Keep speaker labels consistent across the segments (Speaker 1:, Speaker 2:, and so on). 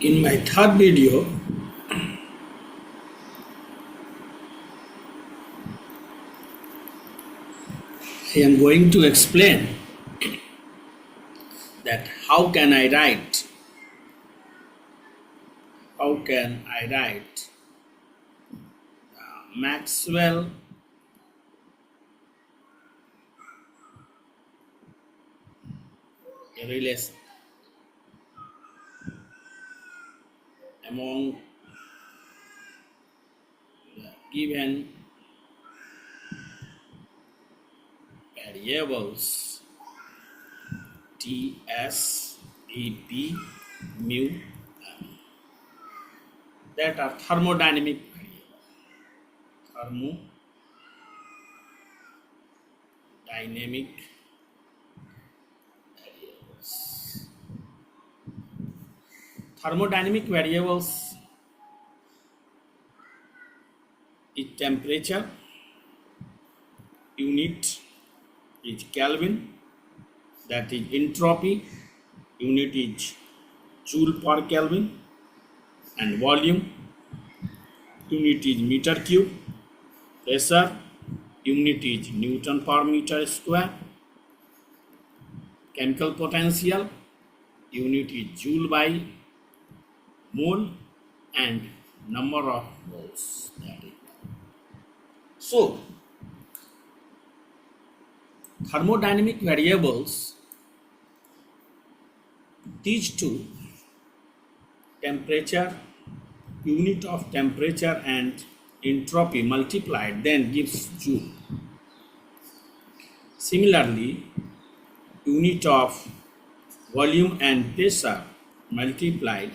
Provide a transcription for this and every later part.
Speaker 1: In my third video, I am going to explain that how can I write Maxwell relation among the given variables T, S, E, P, mu that are thermodynamic variables. Thermodynamic variables is temperature, unit is Kelvin, that is entropy, unit is joule per Kelvin, and volume, unit is meter cube, pressure, unit is Newton per meter square, chemical potential, unit is joule by mole, and number of moles. That is. So, thermodynamic variables, these two, temperature, unit of temperature and entropy multiplied then gives joule. Similarly, unit of volume and pressure multiplied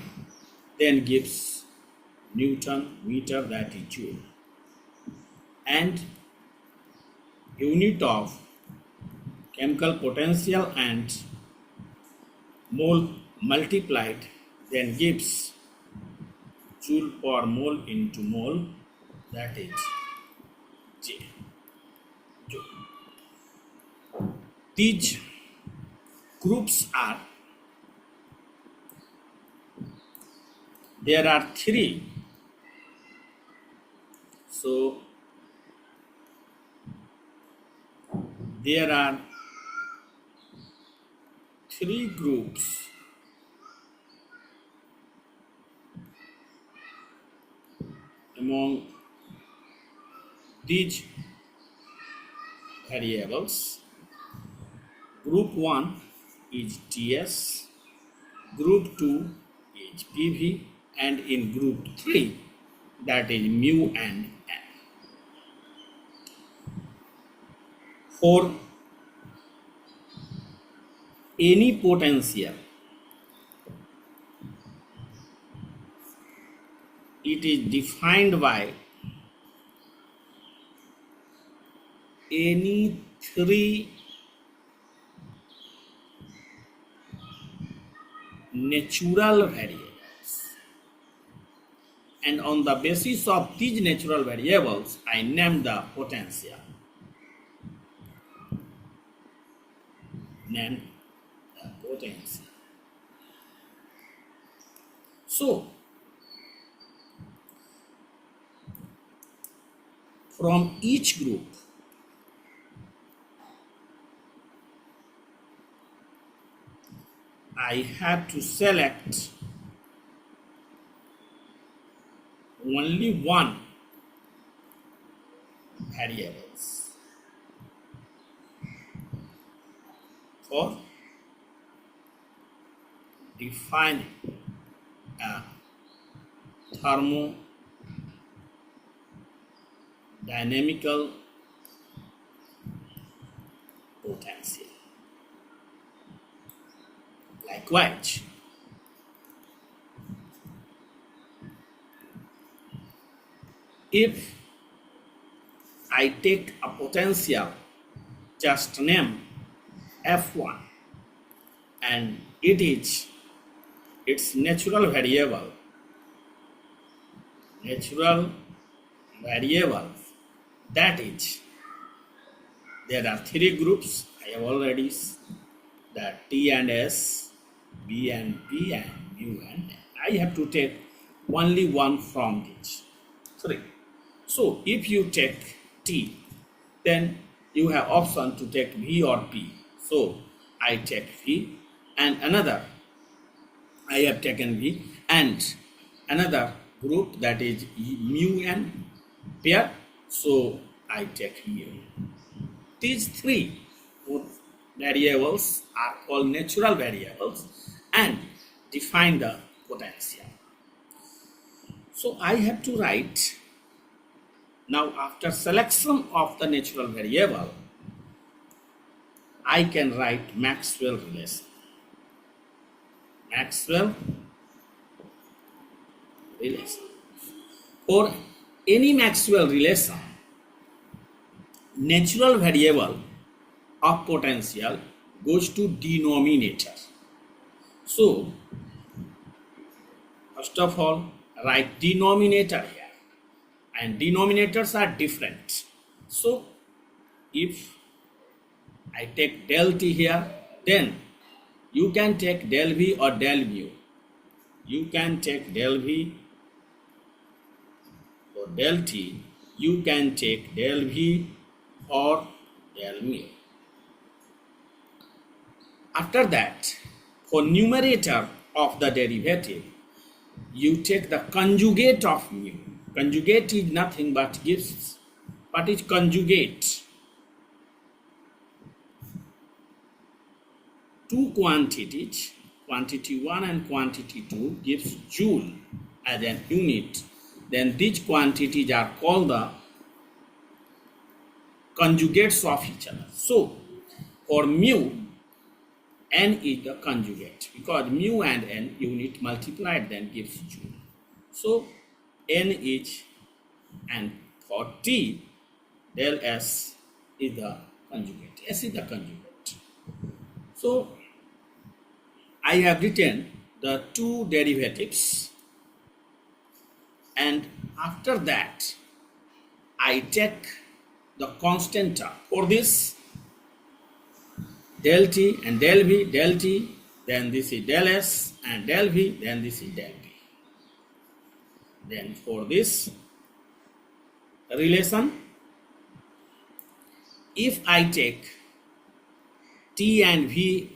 Speaker 1: then gives Newton meter, that is joule. And unit of chemical potential and mole multiplied then gives joule per mole into mole, that is J. These groups are, there are three. So there are three groups among these variables. Group 1 is TS, group 2 is PV, and in group 3, that is mu and n. For any potential, it is defined by any three natural variables, and on the basis of these natural variables I named the potential. So from each group I have to select only one variables for defining a thermodynamical potential. Likewise, if I take a potential, just name F1, and it is its natural variable, that is, there are three groups. I have already that T and S, B and P, and mu and N. I have to take only one from each. Sorry. So if you take T, then you have option to take V or P. So I take V, and another I have taken V, and another group, that is mu and pair. So I take mu. These three variables are called natural variables and define the potential. So I have to write, now after selection of the natural variable, I can write Maxwell relation. Maxwell relation. For any Maxwell relation, natural variable of potential goes to denominator. So, first of all, write denominator here, and denominators are different. So, if I take del T here, then you can take del V or del mu. You can take del V or del T. You can take del V or del mu. After that, for numerator of the derivative, you take the conjugate of mu. Conjugate is nothing but gives, what is conjugate? Two quantities, quantity 1 and quantity 2 gives joule as an unit. Then these quantities are called the conjugates of each other. So, for mu, n is the conjugate, because mu and n unit multiplied then gives joule. So, n is, and for T, del S is the conjugate. S is the conjugate. So, I have written the two derivatives, and after that, I take the constant term. For this, del T and del V, del T, then this is del S, and del V, then this is del V. Then for this relation, if I take T and V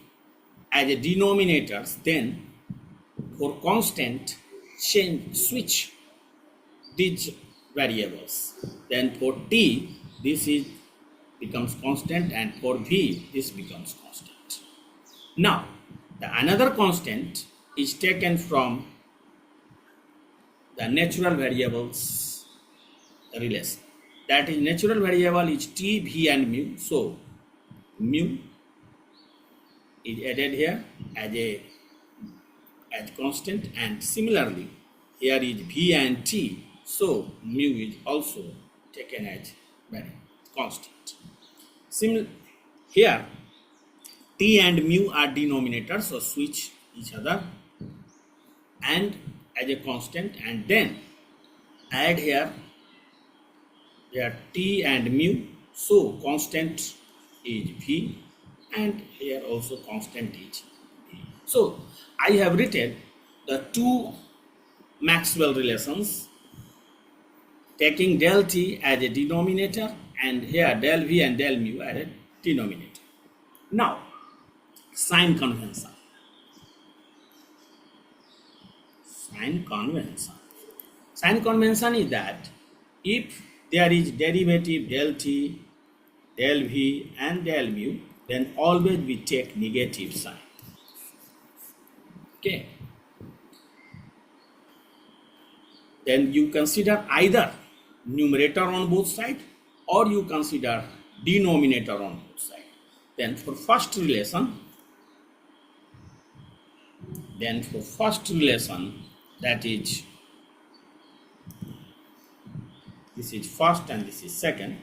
Speaker 1: as a denominators, then for constant, switch these variables. Then for T, this is becomes constant, and for V, this becomes constant. Now, the another constant is taken from the natural variables relation. That is, natural variable is T, V and mu. So, mu is added here as constant, and similarly, here is V and T. So, mu is also taken as constant. Here, T and mu are denominators, so switch each other and as a constant, and then add here T and mu, so constant is V, and here also constant is V. So I have written the two Maxwell relations, taking del T as a denominator and here del V and del mu as a denominator. Now, sign convention. Sign convention is that if there is derivative del T, del V and del mu, then always we take negative sign. Okay. Then you consider either numerator on both sides, or you consider denominator on both sides. Then for first relation, that is, this is first and this is second.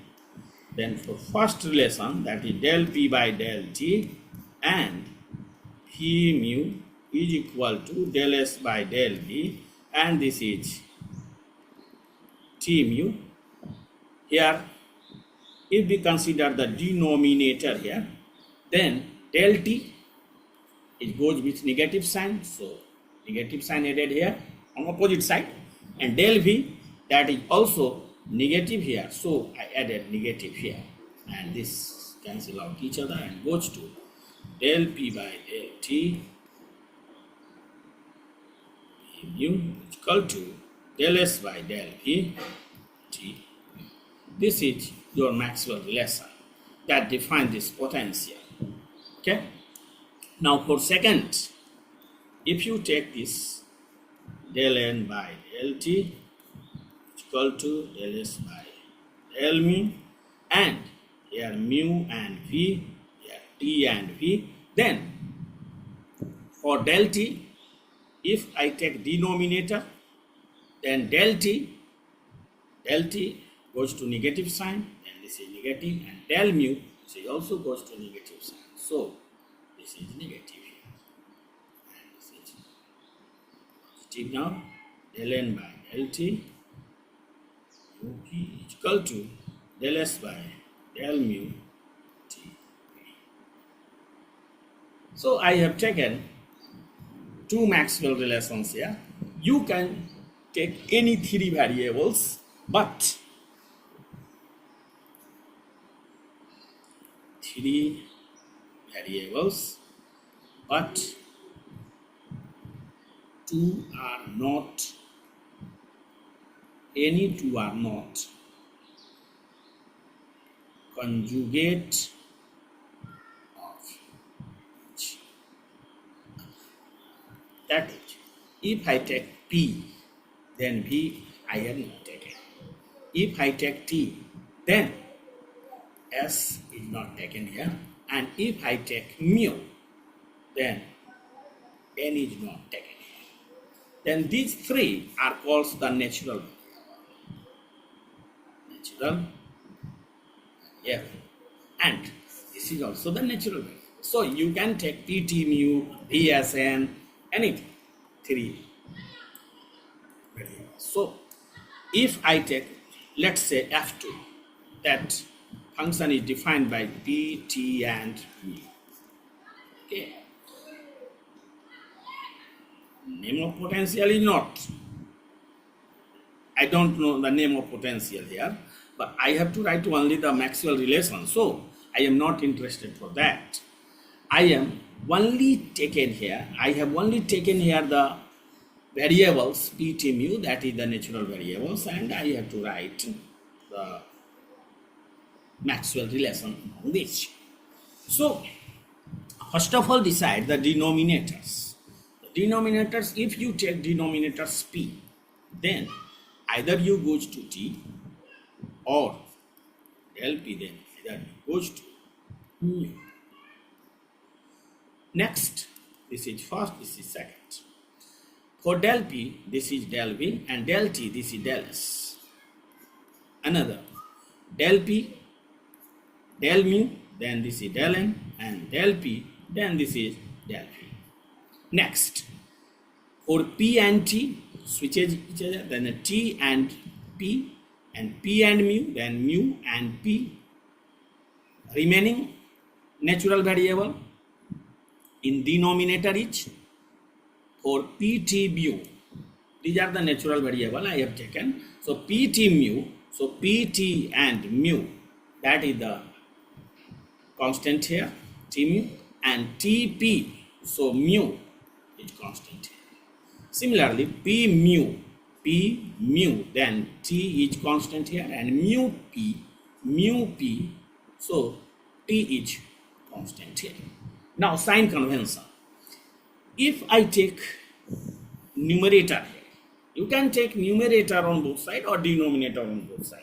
Speaker 1: Then for first relation, that is del P by del T, and P mu is equal to del S by del V, and this is T mu. Here, if we consider the denominator here, then del T, it goes with negative sign, so negative sign added here on opposite side, and del V, that is also negative here, so I added negative here, and this cancel out each other and goes to del P by del T mu is equal to del S by del V T. This is your Maxwell relation that defines this potential. Okay. Now for second, if you take this del N by del T is equal to del S by del mu, and here mu and V, here T and V, then for del T, if I take denominator, then del T goes to negative sign, then this is negative, and del mu, this also goes to negative sign. So this is negative here, and this is positive now. Del N by del T mu P is equal to del S by del mu T. So I have taken two Maxwell relations here. You can take any three variables, but two are not, any two are not conjugate of each. That is, if I take P, then V I have not taken. If I take T, then S is not taken here, and if I take mu, then N is not taken here. Then these three are called the natural variable, and this is also the natural variable. So you can take PT, mu, VSN, anything, three variables. So if I take, let's say F2, that function is defined by P, T, and mu. Okay. Name of potential is not, I don't know the name of potential here, but I have to write only the Maxwell relation, so I am not interested for that. I am only taken here, I have only taken here the variables P, T, mu, that is the natural variables, and I have to write the Maxwell relation on this. So first of all, decide the denominators. The denominators, if you take denominators P, then either you goes to T or del P, then either goes to mu. Next, this is first, this is second. For del P, this is del V, and del T, this is del S. Another, del P, del mu, then this is del N, and del P, then this is del V. Next, for P and T, switches each other, then T and P and mu, then mu and P. Remaining natural variable in denominator is for PT mu. These are the natural variable I have taken. So PT mu, so PT and mu, that is the constant here, T mu, and TP, so mu is constant here. Similarly, P mu, then T is constant here, and mu P, so T is constant here. Now sign convention. If I take numerator here, you can take numerator on both sides or denominator on both sides.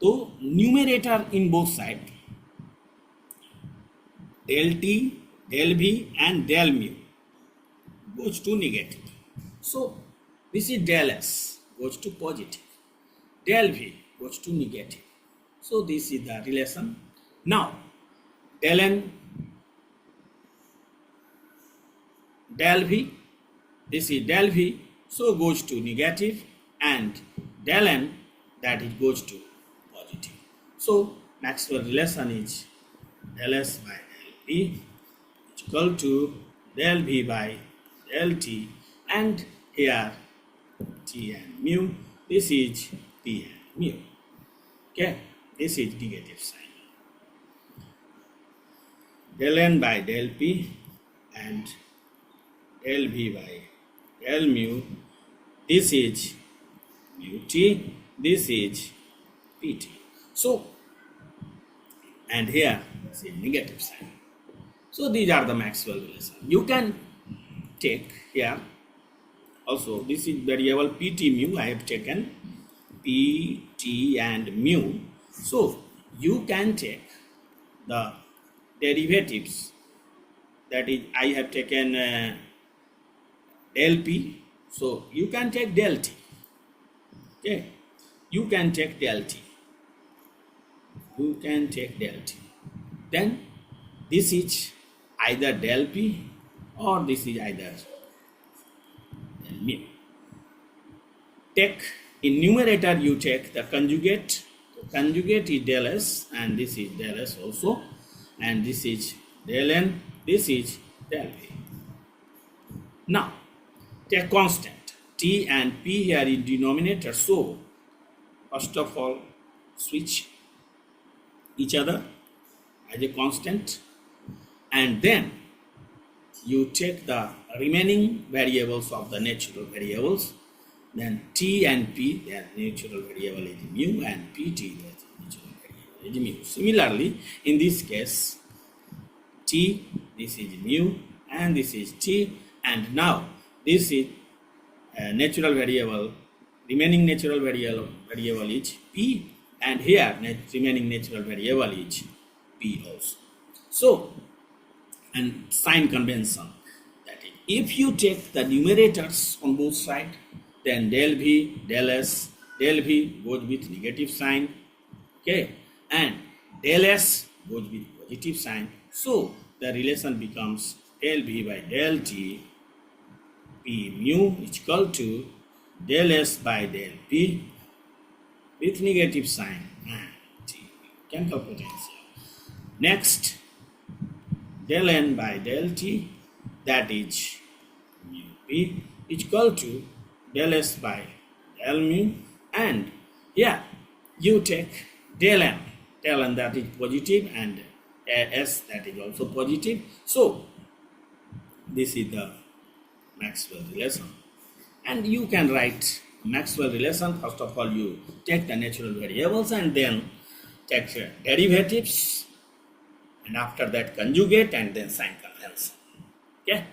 Speaker 1: So numerator in both sides, del T, del V, and del mu goes to negative. So this is del S goes to positive, del V goes to negative. So this is the relation. Now del N, del V, this is del V, so goes to negative, and del N, that it goes to positive. So Maxwell relation is del S by del V is equal to del V by del t, and here t and mu, this is p and mu. Okay, this is negative sign. Del n by del p and del v by del mu, this is mu t, this is pt. So, and here is a negative sign. So these are the Maxwell relations. You can take here also, this is variable pt mu. I have taken pt and mu. So you can take the derivatives, that is I have taken del p. So you can take del t. Okay, you can take del t. You can take del t. Then this is either del p or this is either del mu. Take in numerator, you take the conjugate. The conjugate is del s, and this is del s also, and this is del n, this is del v. Now take constant t and p here in denominator. So first of all, switch each other as a constant, and then you take the remaining variables of the natural variables. Then t and p, their natural variable is mu, and pt, their natural variable is mu. Similarly, in this case, t, this is mu, and this is t, and now this is natural variable, remaining natural variable is p, and here remaining natural variable is p also. So, and sign convention, that is, if you take the numerators on both sides, then del v, del s, del v goes with negative sign, okay, and del s goes with positive sign. So the relation becomes del v by del t, p mu is equal to del s by del p with negative sign and t, chemical potential. Next, del n by del t, that is mu p, is equal to del s by del mu, and here you take del n that is positive, and s that is also positive. So this is the Maxwell relation, and you can write Maxwell relation. First of all, you take the natural variables and then take derivatives, and after that conjugate, and then sign convention. Okay.